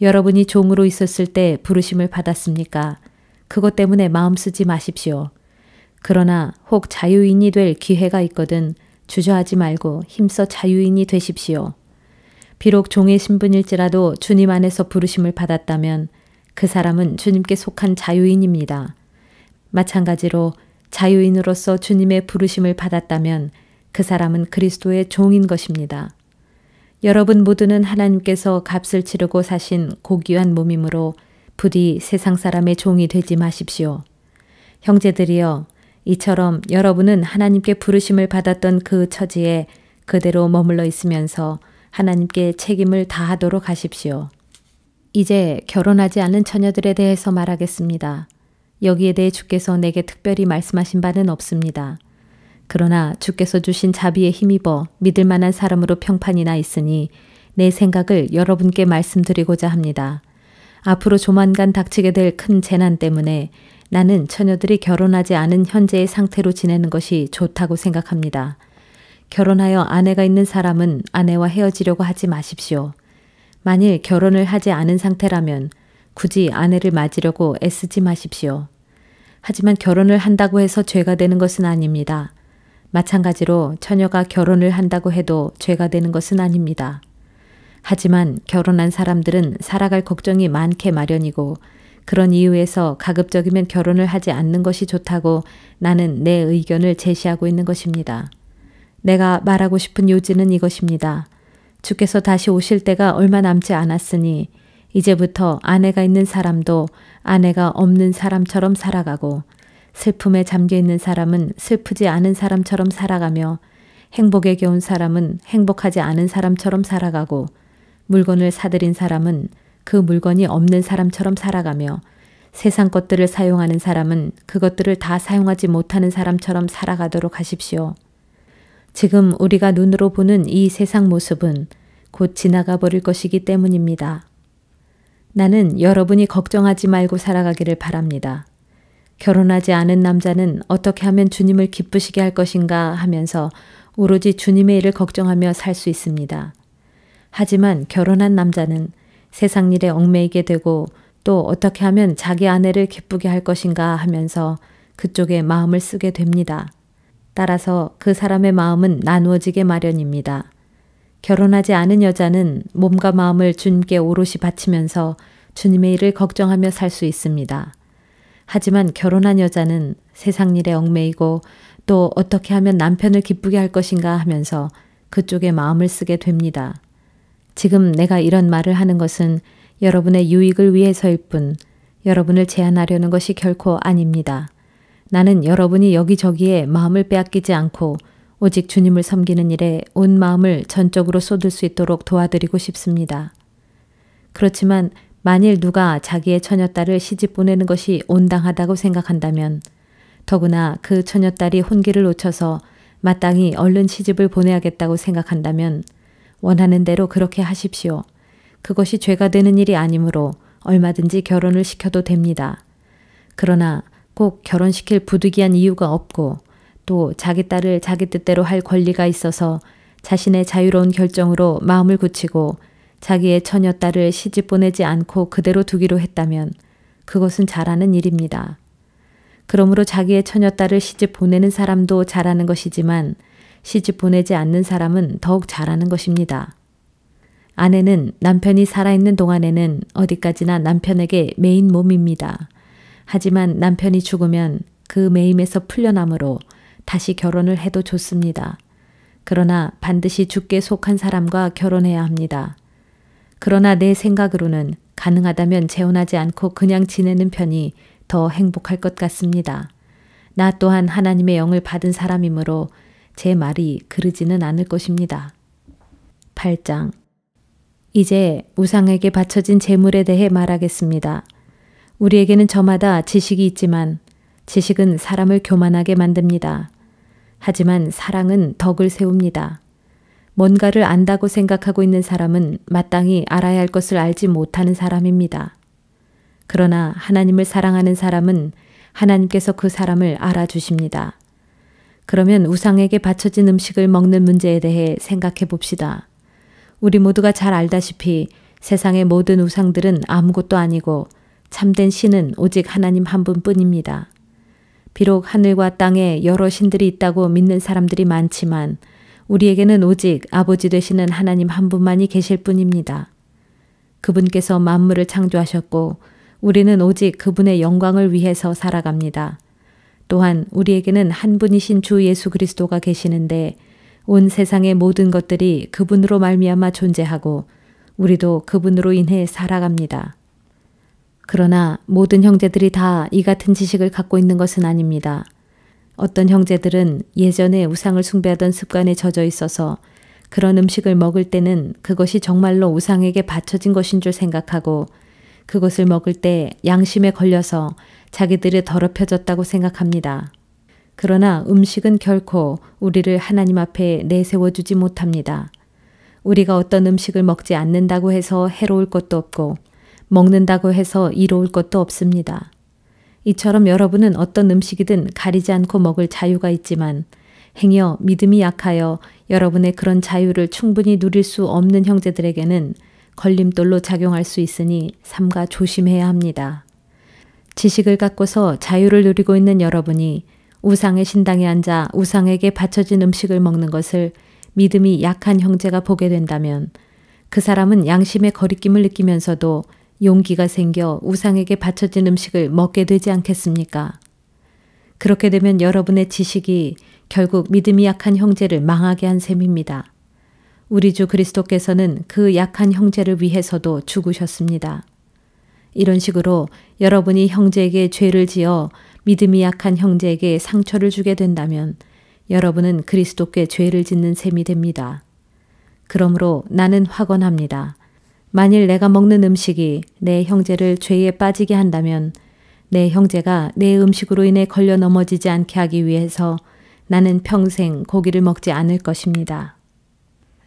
여러분이 종으로 있었을 때 부르심을 받았습니까? 그것 때문에 마음 쓰지 마십시오. 그러나 혹 자유인이 될 기회가 있거든 주저하지 말고 힘써 자유인이 되십시오. 비록 종의 신분일지라도 주님 안에서 부르심을 받았다면 그 사람은 주님께 속한 자유인입니다. 마찬가지로 자유인으로서 주님의 부르심을 받았다면 그 사람은 그리스도의 종인 것입니다. 여러분 모두는 하나님께서 값을 치르고 사신 고귀한 몸이므로 부디 세상 사람의 종이 되지 마십시오. 형제들이여, 이처럼 여러분은 하나님께 부르심을 받았던 그 처지에 그대로 머물러 있으면서 하나님께 책임을 다하도록 하십시오. 이제 결혼하지 않은 처녀들에 대해서 말하겠습니다. 여기에 대해 주께서 내게 특별히 말씀하신 바는 없습니다. 그러나 주께서 주신 자비에 힘입어 믿을 만한 사람으로 평판이 나 있으니 내 생각을 여러분께 말씀드리고자 합니다. 앞으로 조만간 닥치게 될 큰 재난 때문에 나는 처녀들이 결혼하지 않은 현재의 상태로 지내는 것이 좋다고 생각합니다. 결혼하여 아내가 있는 사람은 아내와 헤어지려고 하지 마십시오. 만일 결혼을 하지 않은 상태라면 굳이 아내를 맞으려고 애쓰지 마십시오. 하지만 결혼을 한다고 해서 죄가 되는 것은 아닙니다. 마찬가지로 처녀가 결혼을 한다고 해도 죄가 되는 것은 아닙니다. 하지만 결혼한 사람들은 살아갈 걱정이 많게 마련이고 그런 이유에서 가급적이면 결혼을 하지 않는 것이 좋다고 나는 내 의견을 제시하고 있는 것입니다. 내가 말하고 싶은 요지는 이것입니다. 주께서 다시 오실 때가 얼마 남지 않았으니 이제부터 아내가 있는 사람도 아내가 없는 사람처럼 살아가고 슬픔에 잠겨있는 사람은 슬프지 않은 사람처럼 살아가며 행복에 겨운 사람은 행복하지 않은 사람처럼 살아가고 물건을 사들인 사람은 그 물건이 없는 사람처럼 살아가며 세상 것들을 사용하는 사람은 그것들을 다 사용하지 못하는 사람처럼 살아가도록 하십시오. 지금 우리가 눈으로 보는 이 세상 모습은 곧 지나가 버릴 것이기 때문입니다. 나는 여러분이 걱정하지 말고 살아가기를 바랍니다. 결혼하지 않은 남자는 어떻게 하면 주님을 기쁘시게 할 것인가 하면서 오로지 주님의 일을 걱정하며 살 수 있습니다. 하지만 결혼한 남자는 세상 일에 얽매이게 되고 또 어떻게 하면 자기 아내를 기쁘게 할 것인가 하면서 그쪽에 마음을 쓰게 됩니다. 따라서 그 사람의 마음은 나누어지게 마련입니다. 결혼하지 않은 여자는 몸과 마음을 주님께 오롯이 바치면서 주님의 일을 걱정하며 살 수 있습니다. 하지만 결혼한 여자는 세상 일에 얽매이고 또 어떻게 하면 남편을 기쁘게 할 것인가 하면서 그쪽에 마음을 쓰게 됩니다. 지금 내가 이런 말을 하는 것은 여러분의 유익을 위해서일 뿐 여러분을 제한하려는 것이 결코 아닙니다. 나는 여러분이 여기저기에 마음을 빼앗기지 않고 오직 주님을 섬기는 일에 온 마음을 전적으로 쏟을 수 있도록 도와드리고 싶습니다. 그렇지만 만일 누가 자기의 처녀딸을 시집 보내는 것이 온당하다고 생각한다면 더구나 그 처녀딸이 혼기를 놓쳐서 마땅히 얼른 시집을 보내야겠다고 생각한다면 원하는 대로 그렇게 하십시오. 그것이 죄가 되는 일이 아니므로 얼마든지 결혼을 시켜도 됩니다. 그러나 꼭 결혼시킬 부득이한 이유가 없고 또 자기 딸을 자기 뜻대로 할 권리가 있어서 자신의 자유로운 결정으로 마음을 굳히고 자기의 처녀딸을 시집 보내지 않고 그대로 두기로 했다면 그것은 잘하는 일입니다. 그러므로 자기의 처녀딸을 시집 보내는 사람도 잘하는 것이지만 시집 보내지 않는 사람은 더욱 잘하는 것입니다. 아내는 남편이 살아있는 동안에는 어디까지나 남편에게 매인 몸입니다. 하지만 남편이 죽으면 그 매임에서 풀려나므로 다시 결혼을 해도 좋습니다. 그러나 반드시 주께 속한 사람과 결혼해야 합니다. 그러나 내 생각으로는 가능하다면 재혼하지 않고 그냥 지내는 편이 더 행복할 것 같습니다. 나 또한 하나님의 영을 받은 사람이므로 제 말이 그르지는 않을 것입니다. 8장. 이제 우상에게 바쳐진 제물에 대해 말하겠습니다. 우리에게는 저마다 지식이 있지만 지식은 사람을 교만하게 만듭니다. 하지만 사랑은 덕을 세웁니다. 뭔가를 안다고 생각하고 있는 사람은 마땅히 알아야 할 것을 알지 못하는 사람입니다. 그러나 하나님을 사랑하는 사람은 하나님께서 그 사람을 알아주십니다. 그러면 우상에게 바쳐진 음식을 먹는 문제에 대해 생각해 봅시다. 우리 모두가 잘 알다시피 세상의 모든 우상들은 아무것도 아니고 참된 신은 오직 하나님 한 분뿐입니다. 비록 하늘과 땅에 여러 신들이 있다고 믿는 사람들이 많지만 우리에게는 오직 아버지 되시는 하나님 한 분만이 계실 뿐입니다. 그분께서 만물을 창조하셨고 우리는 오직 그분의 영광을 위해서 살아갑니다. 또한 우리에게는 한 분이신 주 예수 그리스도가 계시는데 온 세상의 모든 것들이 그분으로 말미암아 존재하고 우리도 그분으로 인해 살아갑니다. 그러나 모든 형제들이 다 이 같은 지식을 갖고 있는 것은 아닙니다. 어떤 형제들은 예전에 우상을 숭배하던 습관에 젖어 있어서 그런 음식을 먹을 때는 그것이 정말로 우상에게 바쳐진 것인 줄 생각하고 그것을 먹을 때 양심에 걸려서 자기들이 더럽혀졌다고 생각합니다. 그러나 음식은 결코 우리를 하나님 앞에 내세워주지 못합니다. 우리가 어떤 음식을 먹지 않는다고 해서 해로울 것도 없고 먹는다고 해서 이로울 것도 없습니다. 이처럼 여러분은 어떤 음식이든 가리지 않고 먹을 자유가 있지만 행여 믿음이 약하여 여러분의 그런 자유를 충분히 누릴 수 없는 형제들에게는 걸림돌로 작용할 수 있으니 삼가 조심해야 합니다. 지식을 갖고서 자유를 누리고 있는 여러분이 우상의 신당에 앉아 우상에게 바쳐진 음식을 먹는 것을 믿음이 약한 형제가 보게 된다면 그 사람은 양심의 거리낌을 느끼면서도 용기가 생겨 우상에게 바쳐진 음식을 먹게 되지 않겠습니까? 그렇게 되면 여러분의 지식이 결국 믿음이 약한 형제를 망하게 한 셈입니다. 우리 주 그리스도께서는 그 약한 형제를 위해서도 죽으셨습니다. 이런 식으로 여러분이 형제에게 죄를 지어 믿음이 약한 형제에게 상처를 주게 된다면 여러분은 그리스도께 죄를 짓는 셈이 됩니다. 그러므로 나는 확언합니다. 만일 내가 먹는 음식이 내 형제를 죄에 빠지게 한다면 내 형제가 내 음식으로 인해 걸려 넘어지지 않게 하기 위해서 나는 평생 고기를 먹지 않을 것입니다.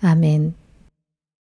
아멘.